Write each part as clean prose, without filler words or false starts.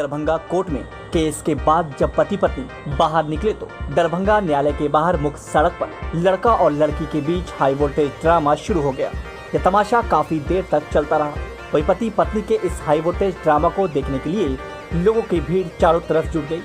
Darbhanga court में case के बाद जब पति पत्नी बाहर निकले तो दरभंगा न्यायालय के बाहर मुख्य सड़क पर लड़का और लड़की के बीच हाई वोल्टेज ड्रामा शुरू हो गया। यह तमाशा काफी देर तक चलता रहा। वही पति पत्नी के इस हाई वोल्टेज ड्रामा को देखने के लिए लोगों की भीड़ चारों तरफ जुट गई।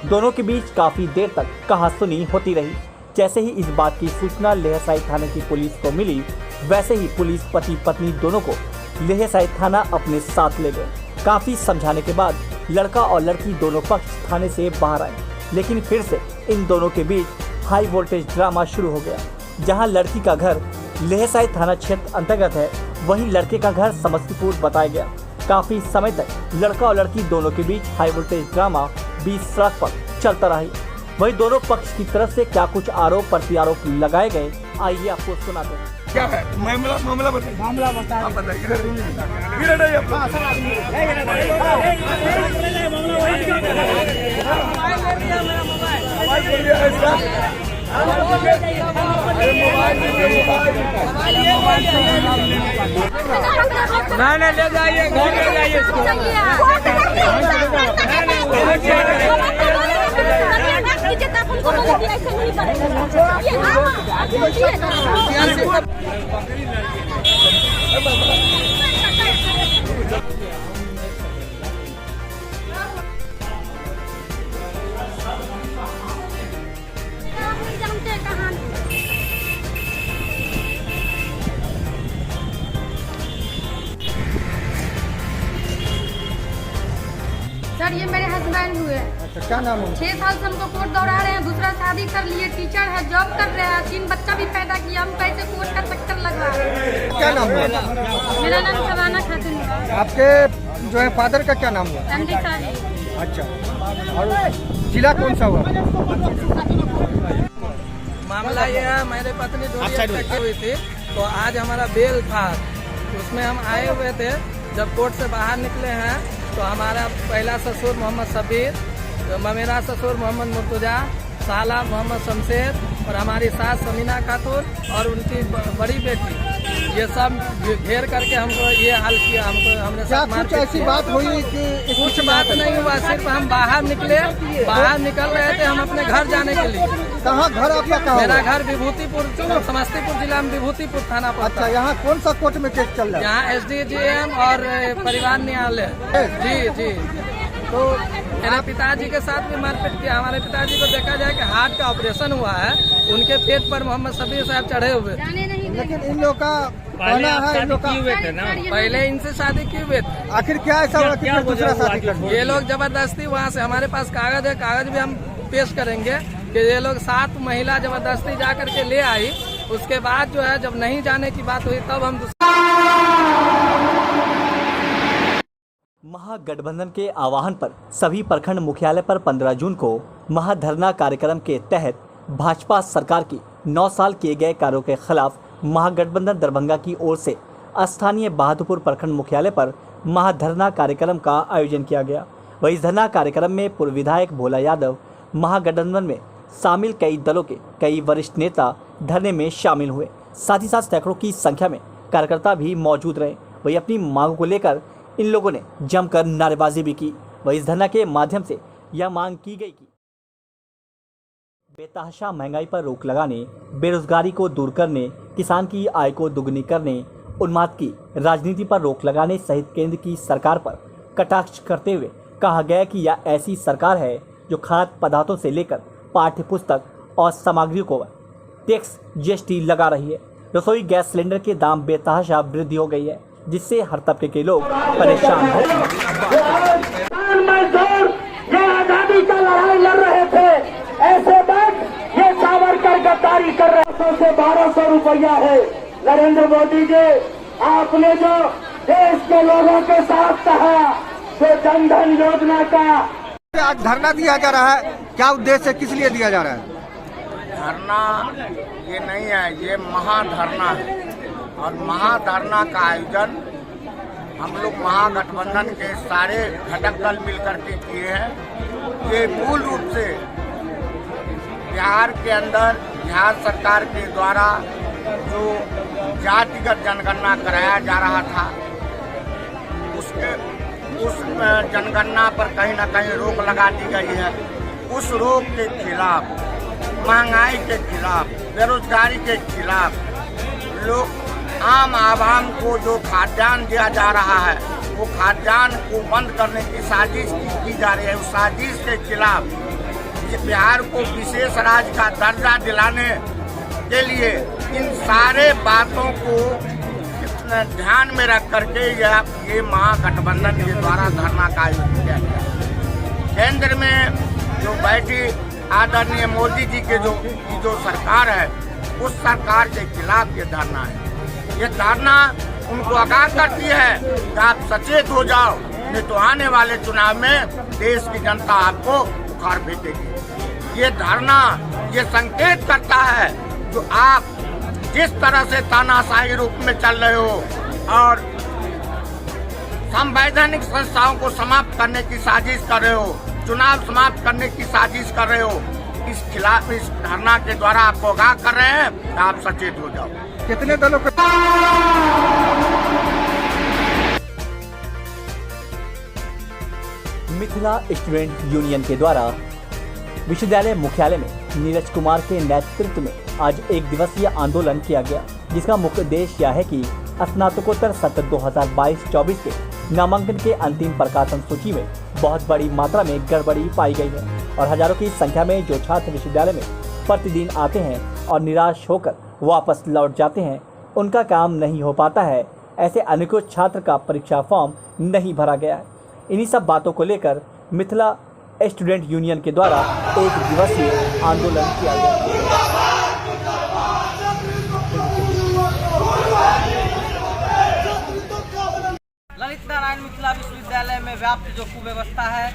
दोनों के बीच काफी देर तक कहासुनी होती रही। जैसे ही इस बात की सूचना लेहसाई थाने की पुलिस को मिली, वैसे ही पुलिस पति पत्नी दोनों को लेहसाई थाना अपने साथ ले गए। काफी समझाने के बाद लड़का और लड़की दोनों पक्ष थाने से बाहर आए, लेकिन फिर से इन दोनों के बीच हाई वोल्टेज ड्रामा शुरू हो गया। जहां लड़की का घर लेहसाई थाना क्षेत्र अंतर्गत है, वहीं लड़के का घर समस्तीपुर बताया गया। काफी समय तक लड़का और लड़की दोनों के बीच हाई वोल्टेज ड्रामा बीच सड़क पर चलता रही। वहीं दोनों पक्ष की तरफ से क्या कुछ आरोप प्रत्यारोप लगाए गए, आइए आपको सुनाते हैं। क्या है मामला बताइए। मामला बताइए। नहीं ले जाइए, घर ले जाइए इसको। सर ये मेरे हस्बैंड हुए। अच्छा, क्या नाम है? 6 साल से हमको कोर्ट दौड़ा रहे हैं, दूसरा शादी कर लिए, टीचर है, जॉब कर रहे हैं, 3 बच्चा भी पैदा किया। हम कैसे कोर्ट का चक्कर लगवा रहे हैं? क्या नाम है? मेरा नाम शबाना खातून है। आपके जो है फादर का क्या नाम हुआ? चंद्रिका। अच्छा, और जिला कौन सा हुआ? मामला ये है, मेरे पत्नी डोरी हुई थी, तो आज हमारा बेल था, उसमें हम आए हुए थे। जब कोर्ट से बाहर निकले हैं तो हमारा पहला ससुर मोहम्मद सबीर, मेरा ससुर मोहम्मद मुर्तजा, साला मोहम्मद शमशेर और हमारी सास समीना खातून और उनकी बड़ी बेटी, ये सब घेर करके हमको ये हाल किया। हमने क्या कुछ ऐसी बात हुई कि कुछ बात नहीं हुआ, सिर्फ हम बाहर निकले, बाहर निकल रहे थे हम अपने घर जाने के लिए। कहाँ घर आपका? कहाँ? मेरा घर विभूतिपुर, समस्तीपुर जिला में विभूतिपुर थाना पर। अच्छा, यहाँ कौन सा कोर्ट में केस चल रहा है? यहाँ SDGM और परिवार न्यायालय। जी। तो मेरे पिताजी के साथ भी मारपीट किया। हमारे पिताजी को देखा जाए कि हार्ट का ऑपरेशन हुआ है, उनके पेट पर मोहम्मद सबीर साहब चढ़े हुए। लेकिन इन लोग का कहना है, इन लोग का पहले इनसे शादी किए हुए थे। आखिर क्या ऐसा हुआ कि फिर दूसरा शादी कर दिया? ये लोग जबरदस्ती, वहाँ से हमारे पास कागज है, कागज भी हम पेश करेंगे कि ये लोग 7 महिला जबरदस्ती जा करके ले आई। उसके बाद जो है, जब नहीं जाने की बात हुई तब हम महागठबंधन के आह्वान पर सभी प्रखंड मुख्यालय पर 15 जून को महाधरना कार्यक्रम के तहत भाजपा सरकार की 9 साल किए गए कार्यों के खिलाफ महागठबंधन दरभंगा की ओर से स्थानीय बहादुरपुर प्रखंड मुख्यालय पर महाधरना कार्यक्रम का आयोजन किया गया। वही धरना कार्यक्रम में पूर्व विधायक भोला यादव, महागठबंधन में शामिल कई दलों के कई वरिष्ठ नेता धरने में शामिल हुए। साथ ही साथ सैकड़ों की संख्या में कार्यकर्ता भी मौजूद रहे। वही अपनी मांगों को लेकर इन लोगों ने जमकर नारेबाजी भी की। वही इस धरना के माध्यम से यह मांग की गई कि बेतहाशा महंगाई पर रोक लगाने, बेरोजगारी को दूर करने, किसान की आय को दुगनी करने, उन्माद की राजनीति पर रोक लगाने सहित केंद्र की सरकार पर कटाक्ष करते हुए कहा गया कि यह ऐसी सरकार है जो खाद्य पदार्थों से लेकर पाठ्य पुस्तक और सामग्रियों को टैक्स GST लगा रही है। रसोई गैस सिलेंडर के दाम बेतहाशा वृद्धि हो गई है, जिससे हर तबके के लोग परेशान हैं। ये आजादी का लड़ाई लड़ रहे थे, ऐसे वक्त ये सावरकर गद्दारी कर रहे। 100 से 1200 रुपया है। नरेंद्र मोदी जी, आपने जो देश के लोगों के साथ कहा, जो जनधन योजना का आज धरना दिया जा रहा है, क्या उद्देश्य है, किस लिए दिया जा रहा है? धरना ये नहीं है, ये महाधरना है। और महाधरना का आयोजन हम लोग महागठबंधन के सारे घटक दल मिलकर के किए हैं। ये मूल रूप से बिहार के अंदर बिहार सरकार के द्वारा जो जातिगत जनगणना कराया जा रहा था, उसके उस जनगणना पर कहीं ना कहीं रोक लगा दी गई है। उस रोक के खिलाफ, महंगाई के खिलाफ, बेरोजगारी के खिलाफ लोग आम आवाम को जो खाद्यान्न दिया जा रहा है वो खाद्यान्न को बंद करने की साजिश की जा रही है। उस साजिश के खिलाफ बिहार को विशेष राज्य का दर्जा दिलाने के लिए इन सारे बातों को ध्यान में रख करके ये महागठबंधन के द्वारा धरना का आयोजन किया गया। केंद्र में जो बैठी आदरणीय मोदी जी के जो सरकार है उस सरकार के खिलाफ ये धरना है। ये धरना उनको आगाह करती है कि आप सचेत हो जाओ, नहीं तो आने वाले चुनाव में देश की जनता आपको उखाड़ फेंकेगी। ये धरना ये संकेत करता है जो आप जिस तरह से तानाशाही रूप में चल रहे हो और संवैधानिक संस्थाओं को समाप्त करने की साजिश कर रहे हो, चुनाव समाप्त करने की साजिश कर रहे हो, इस खिलाफ इस धरना के द्वारा आपको आगाह कर रहे हैं कि आप सचेत हो जाओ। कितने दलों के मिथिला स्टूडेंट यूनियन के द्वारा विश्वविद्यालय मुख्यालय में नीरज कुमार के नेतृत्व में आज एक दिवसीय आंदोलन किया गया, जिसका मुख्य उद्देश्य यह है कि स्नातकोत्तर सत्र 2022-24 के नामांकन के अंतिम प्रकाशन सूची में बहुत बड़ी मात्रा में गड़बड़ी पाई गई है और हजारों की संख्या में जो छात्र विश्वविद्यालय में प्रतिदिन आते हैं और निराश होकर वापस लौट जाते हैं, उनका काम नहीं हो पाता है। ऐसे अनेकों छात्र का परीक्षा फॉर्म नहीं भरा गया है। इन्हीं सब बातों को लेकर मिथिला स्टूडेंट यूनियन के द्वारा एक दिवसीय आंदोलन किया गया। ललित नारायण मिथिला विश्वविद्यालय में व्याप्त जो कुव्यवस्था है,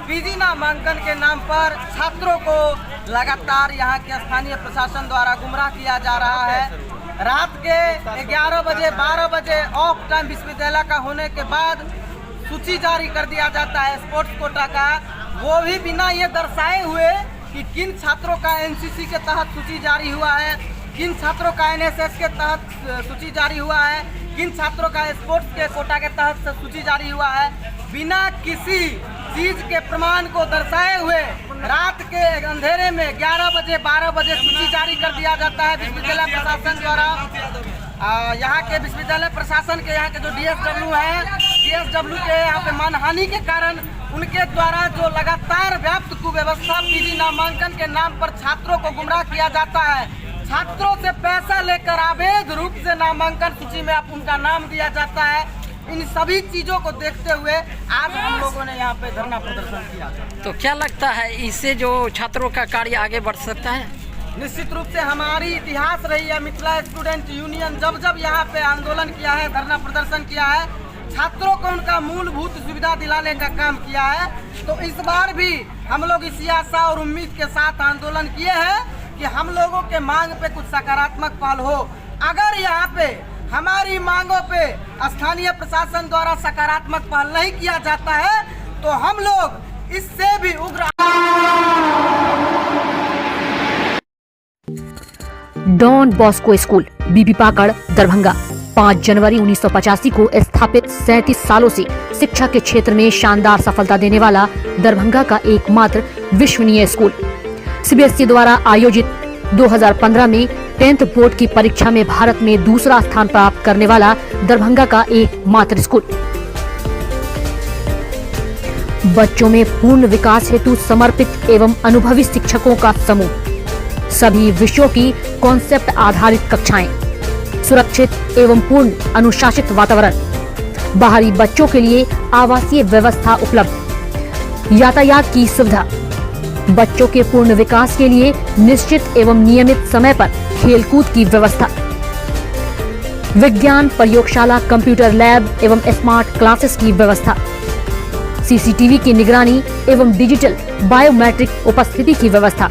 पीजी नामांकन के नाम पर छात्रों को लगातार यहाँ के स्थानीय प्रशासन द्वारा गुमराह किया जा रहा है। रात के 11 बजे 12 बजे ऑफ टाइम विश्वविद्यालय का होने के बाद सूची जारी कर दिया जाता है स्पोर्ट्स कोटा का, वो भी बिना ये दर्शाए हुए कि किन छात्रों का एनसीसी के तहत सूची जारी हुआ है, किन छात्रों का एनएसएस के तहत सूची जारी हुआ है, किन छात्रों का स्पोर्ट्स के कोटा के तहत सूची जारी हुआ है। बिना किसी चीज के प्रमाण को दर्शाए हुए रात के अंधेरे में 11 बजे 12 बजे सूची जारी कर दिया जाता है विश्वविद्यालय प्रशासन द्वारा। यहाँ के विश्वविद्यालय प्रशासन के यहाँ के जो डीएसडब्ल्यू है, डीएसडब्ल्यू के यहाँ पे मानहानि के कारण उनके द्वारा जो लगातार व्याप्त कुव्यवस्था पीजी नामांकन के नाम पर छात्रों को गुमराह किया जाता है, छात्रों से पैसा लेकर अवैध रूप से नामांकन सूची में उनका नाम दिया जाता है। इन सभी चीजों को देखते हुए आज हम लोगों ने यहाँ पे धरना प्रदर्शन किया। तो क्या लगता है इससे जो छात्रों का कार्य आगे बढ़ सकता है? निश्चित रूप से हमारी इतिहास रही है, मिथिला स्टूडेंट यूनियन जब जब यहाँ पे आंदोलन किया है, धरना प्रदर्शन किया है, छात्रों को उनका मूलभूत सुविधा दिलाने का काम किया है। तो इस बार भी हम लोग इसी आशा और उम्मीद के साथ आंदोलन किए हैं कि हम लोगों के मांग पे कुछ सकारात्मक पहल हो। अगर यहाँ पे हमारी मांगों पे स्थानीय प्रशासन द्वारा सकारात्मक पहल नहीं किया जाता है तो हम लोग इससे भी उग्र। डॉन बॉस्को स्कूल बीबी पाकड़ दरभंगा 5 जनवरी 1985 को स्थापित 37 सालों से शिक्षा के क्षेत्र में शानदार सफलता देने वाला दरभंगा का एकमात्र विश्वसनीय स्कूल। सीबीएसई द्वारा आयोजित 2015 में 10th बोर्ड की परीक्षा में भारत में दूसरा स्थान प्राप्त करने वाला दरभंगा का एकमात्र स्कूल। बच्चों में पूर्ण विकास हेतु समर्पित एवं अनुभवी शिक्षकों का समूह, सभी विषयों की कॉन्सेप्ट आधारित कक्षाएं, सुरक्षित एवं पूर्ण अनुशासित वातावरण, बाहरी बच्चों के लिए आवासीय व्यवस्था उपलब्ध, यातायात की सुविधा, बच्चों के पूर्ण विकास के लिए निश्चित एवं नियमित समय पर खेलकूद की व्यवस्था, विज्ञान प्रयोगशाला, कंप्यूटर लैब एवं स्मार्ट क्लासेस की व्यवस्था, सीसीटीवी की निगरानी एवं डिजिटल बायोमेट्रिक उपस्थिति की व्यवस्था,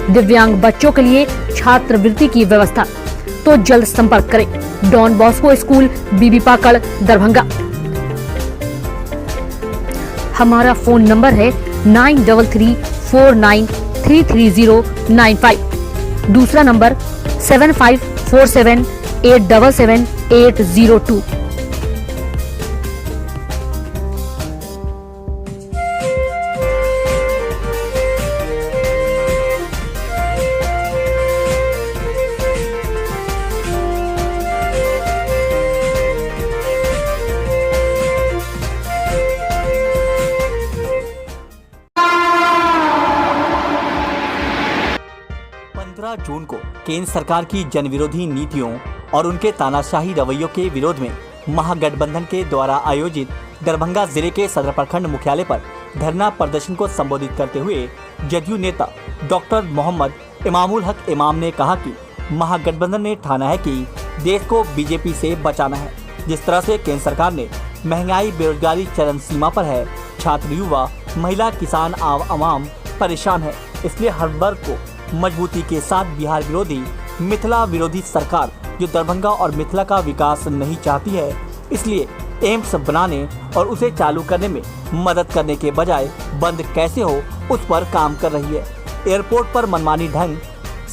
दिव्यांग बच्चों के लिए छात्रवृत्ति की व्यवस्था। तो जल्द संपर्क करें डॉन बॉस्को स्कूल बीबी पाकड़ दरभंगा। हमारा फोन नंबर है 9334933095। दूसरा नंबर 7547877802। 15 जून को केंद्र सरकार की जनविरोधी नीतियों और उनके तानाशाही रवैयों के विरोध में महागठबंधन के द्वारा आयोजित दरभंगा जिले के सदर प्रखंड मुख्यालय पर धरना प्रदर्शन को संबोधित करते हुए जदयू नेता डॉक्टर मोहम्मद इमामुल हक इमाम ने कहा कि महागठबंधन ने ठाना है कि देश को बीजेपी से बचाना है। जिस तरह से केंद्र सरकार ने महंगाई बेरोजगारी चरम सीमा पर है, छात्र युवा महिला किसान आवाम परेशान है, इसलिए हर वर्ग को मजबूती के साथ बिहार विरोधी मिथिला विरोधी सरकार जो दरभंगा और मिथिला का विकास नहीं चाहती है, इसलिए एम्स बनाने और उसे चालू करने में मदद करने के बजाय बंद कैसे हो उस पर काम कर रही है। एयरपोर्ट पर मनमानी ढंग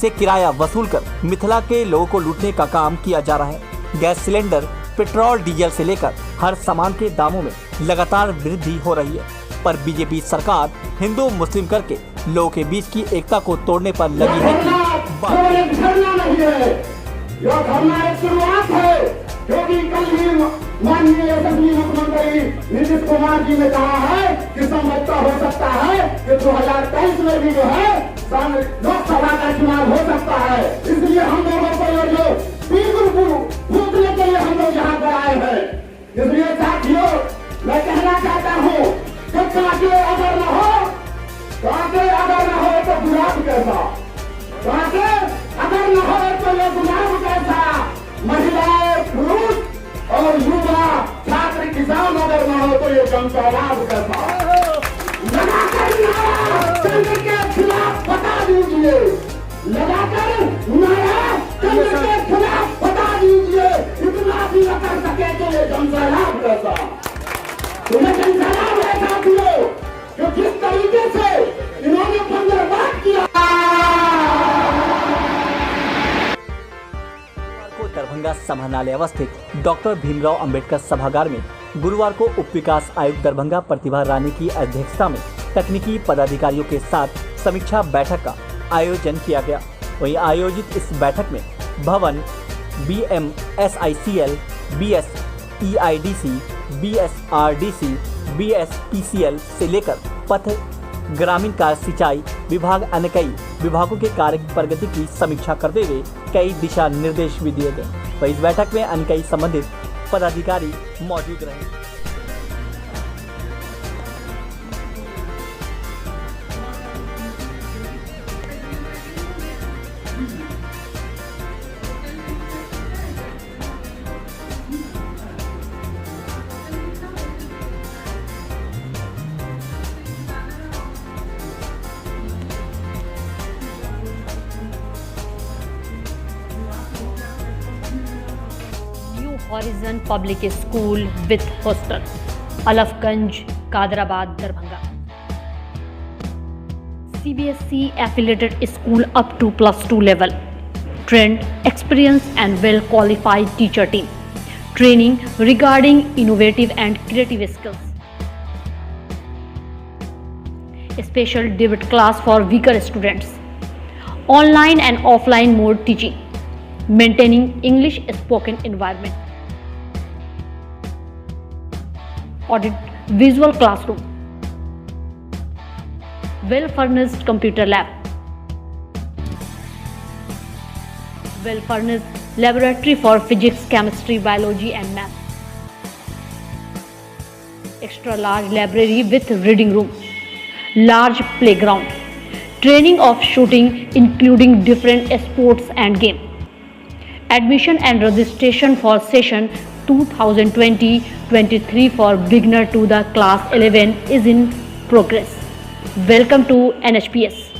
से किराया वसूल कर मिथिला के लोगों को लूटने का काम किया जा रहा है। गैस सिलेंडर, पेट्रोल, डीजल से लेकर हर सामान के दामों में लगातार वृद्धि हो रही है, पर बीजेपी सरकार हिंदू मुस्लिम करके लोगों के बीच की एकता को तोड़ने पर लगी है कि यह धरना एक शुरुआत है, क्योंकि कल ही माननीय यशस्वी मुख्यमंत्री नीतीश कुमार जी ने कहा है कि संभवतः हो सकता है कि 2023 में भी जो है लोकसभा का चुनाव हो सकता है। इसलिए हम लोगों को जो फूकने के लिए हम लोग यहाँ पर आए हैं। इसलिए साथियों, मैं कहना चाहता हूँ कि कांटे अगर न हो तो गुलाब कैसा, कांटे अगर न हो तो ये गुलाब कैसा, महिलाएं, पुरुष और युवा, छात्र, किसान अगर न हो तो ये जनसैलाब कैसा। लगाकर नारा केंद्र के खिलाफ बता दीजिए, लगाकर नारा केंद्र के खिलाफ बता दीजिए, इतना भी न कर सके तो ये जनसैलाब कैसा। तुम्हें जनसैलाब है साथियों, जो जिस तरीके से इन्होंने बंदरबाद किया। दरभंगा समाहरणालय अवस्थित डॉक्टर भीमराव अंबेडकर सभागार में गुरुवार को उप विकास आयुक्त दरभंगा प्रतिभा रानी की अध्यक्षता में तकनीकी पदाधिकारियों के साथ समीक्षा बैठक का आयोजन किया गया। वहीं आयोजित इस बैठक में भवन, BMSICL, BSEIDC, BSRDC, BSPCL से लेकर पथ, ग्रामीण कार्य, सिंचाई विभाग, अन्य कई विभागों के कार्य की प्रगति की समीक्षा करते हुए कई दिशा निर्देश भी दिए गए। वहीं इस बैठक में अन्य कई संबंधित पदाधिकारी मौजूद रहे। Horizon public school with hostel, Alafganj, Kadrabad, Darbhanga. CBSE affiliated school up to +2 level. Trained, experienced and well qualified teacher team. Training regarding innovative and creative skills. Special debate class for weaker students. Online and offline mode teaching. Maintaining English spoken environment. Audit visual classroom. Well furnished computer lab. Well furnished laboratory for physics, chemistry, biology and math. Extra large library with reading room. Large playground. Training of shooting including different sports and game. Admission and registration for session 2020-23 for beginner to the class 11 is in progress. Welcome to NHPS.